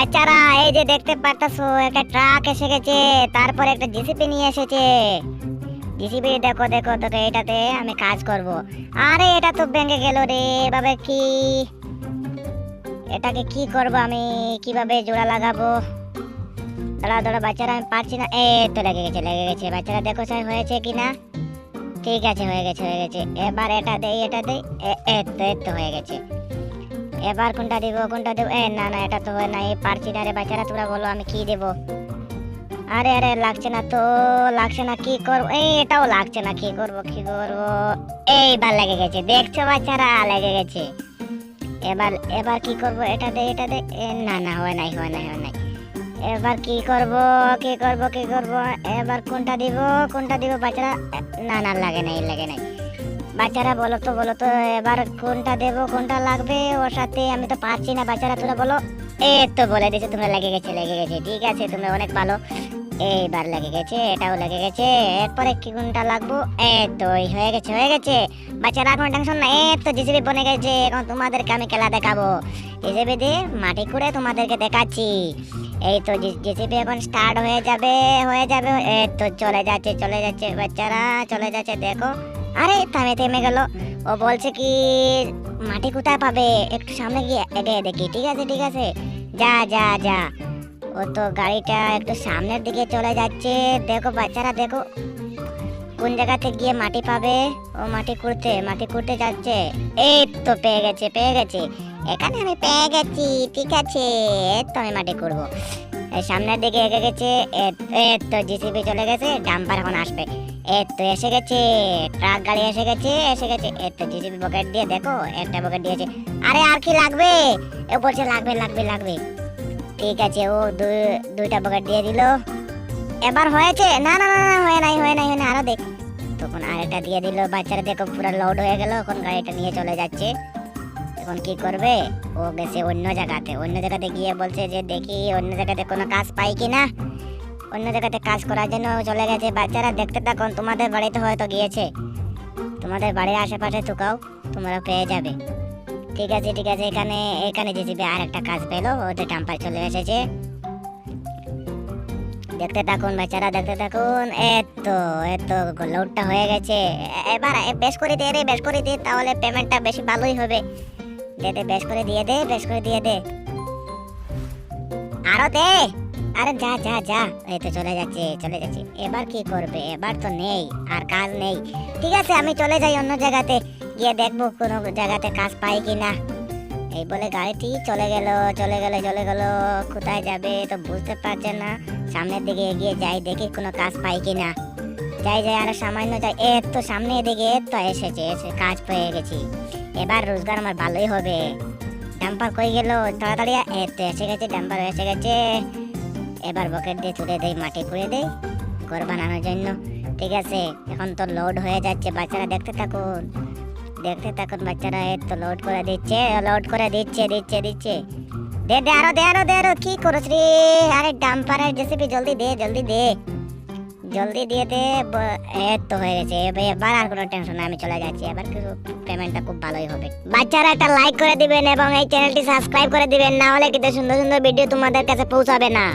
বাচ্চারা এই যে দেখতে পারতাছো একটা ট্রাক এসে গেছে, তারপর একটা জিসিপি নিয়ে এসেছে। জিসিপি দেখো দেখো তোকে এটাতে আমি কাজ করব। আরে এটা তো ভেঙে গেল রে, এভাবে কি এটাকে কি করব আমি, কিভাবে জোড়া লাগাবো? দাঁড়া দাঁড়া বাচ্চারা, আমি পারছি না। তো লেগে গেছে লেগে গেছে। বাচ্চারা দেখো স্যার হয়েছে কিনা। ঠিক আছে, হয়ে গেছে হয়ে গেছে। এবার এটা দেই এটা দেই। তো হয়ে গেছে। এবার কোনটা দিব কোনটা দেব? না না, এটা তো হয় নাই, পারছি না রে। বাচ্চারা তোমরা বলো আমি কি দেব? আরে আরে লাগছে না তো, লাগছে না, কি করব? এটাও লাগছে না, কি করব কি করব? এইবার লেগে গেছে, দেখছো বাচ্চারা লেগে গেছে। এবার এবার কি করব? এটা দে এটা দে। না না, হয় নাই হয় নাই হয় নাই। এবার কি করব কি করব কি করব? এবার কোনটা দিব বাচ্চারা? না না, লাগে নাই লাগে নাই। বাচ্চারা বলো তো এবার কোনটা দেব, কোনটা লাগবে ওর সাথে? আমি তো পারছি না। বাচ্চারা তোরা বলো। তো বলে দিয়েছে তোমরা, লেগে গেছে লেগে গেছে। ঠিক আছে, তোমরা অনেক ভালো। এইবার লেগে গেছে, এটাও লেগে গেছে। এরপরে কি কোনটা লাগবো? তো হয়ে গেছে হয়ে গেছে। বাচ্চারা কোনো টেনশন নাই। তো জিসিবি বনে গেছে, এখন তোমাদেরকে আমি খেলা দেখাবো। জিসিবি দিয়ে মাটি খুঁড়ে তোমাদেরকে দেখাচ্ছি। এই তো জিসিবি এখন স্টার্ট হয়ে যাবে হয়ে যাবে। তো চলে যাচ্ছে বাচ্চারা, চলে যাচ্ছে। দেখো, আরে থামে থেমে গেল। ও বলছে কি মাটি কোথায় পাবে, একটু সামনে গিয়ে এগিয়ে দেখি। ঠিক আছে ঠিক আছে, যা যা যা। ও তো গাড়িটা একটু সামনের দিকে চলে যাচ্ছে। দেখো বাচ্চারা দেখো কোন জায়গাতে গিয়ে মাটি পাবে। ও মাটি খুঁড়তে যাচ্ছে। এই তো পেয়ে গেছে। এখানে আমি পেয়ে গেছি। ঠিক আছে, তো আমি মাটি খুঁড়বো। সামনের দিকে এগিয়ে গেছে। তো জিসিবি চলে গেছে, ডাম্পার এখন আসবে। তো এসে গেছে, ট্রাক গাড়ি এসে গেছে। তো জিসিবি বকেট দিয়ে দেখো, একটা বকেট দিয়েছে। আরে আর কি লাগবে? ও বলছে লাগবে লাগবে লাগবে। ঠিক আছে, ও দুইটা বকেট দিয়ে দিল। এবার হয়েছে? না না না, হয় নাই আরো দেখ। তখন আরেকটা দিয়ে দিল। বাচ্চারা দেখো পুরো লোড হয়ে গেল। এখন গাড়িটা নিয়ে চলে যাচ্ছে। এখন কি করবে? ও গেছে অন্য জায়গাতে গিয়ে বলছে যে দেখি অন্য জায়গাতে কোনো কাজ পাই কিনা। অন্য জায়গাতে কাজ করার জন্য চলে গেছে। বাচ্চারা দেখতে থাকুন, তোমাদের বাড়িতে হয়তো গিয়েছে। তোমাদের বাড়ির আশেপাশে থুকাও, তোমরা পেয়ে যাবে। ঠিক আছে এখানে জিসিবি আর একটা কাজ পেলো। ওদের ডাম্পার চলে এসেছে। দেখতে থাকুন বাচ্চারা, দেখতে থাকুন। এতো লোডটা হয়ে গেছে। এবার বেশ করে দে, তাহলে পেমেন্টটা বেশি ভালোই হবে। দে বেশ করে দিয়ে দে। আরো দে। আরে যা যা যা। এই তো চলে যাচ্ছে। এবার কি করবে? এবার তো নেই, আর কাজ নেই। ঠিক আছে, আমি চলে যাই অন্য জায়গাতে, গিয়ে দেখবো কোনো জায়গাতে কাজ পাই কিনা। এই বলে গাড়িটি চলে গেল। কোথায় যাবে তো বুঝতে পারছে না। সামনের দিকে এগিয়ে যাই, দেখি কোনো কাজ পাই কিনা। যাই আরো সামান্য যাই। তো সামনে এদিকে তো এসে কাজ পেয়ে গেছি। এবার রোজগার আমার ভালোই হবে। ডাম্পার কই গেল? তাড়াতাড়ি। তো এসে গেছে, ডাম্পার এসে গেছে। এবার বকেট দিয়ে তুলে দেই, মাটি খুঁড়ে দেই ঘর বানানোর জন্য। ঠিক আছে, এখন তো লোড হয়ে যাচ্ছে। বাচ্চারা দেখতে থাকুন বাচ্চারা। তো লোড করে দিচ্ছে। দে আরো। কি করছ রে? আরে ডাম্পারের জেসিবি জলদি দে। জলদি দিয়ে দে। তো হয়ে গেছে। এবার আর কোনো টেনশন নাই, আমি চলে যাচ্ছি। এবার কিছু পেমেন্টটা খুব ভালোই হবে। বাচ্চারা একটা লাইক করে দিবেন এবং এই চ্যানেলটি সাবস্ক্রাইব করে দিবেন, না হলে কিন্তু সুন্দর সুন্দর ভিডিও তোমাদের কাছে পৌঁছাবে না।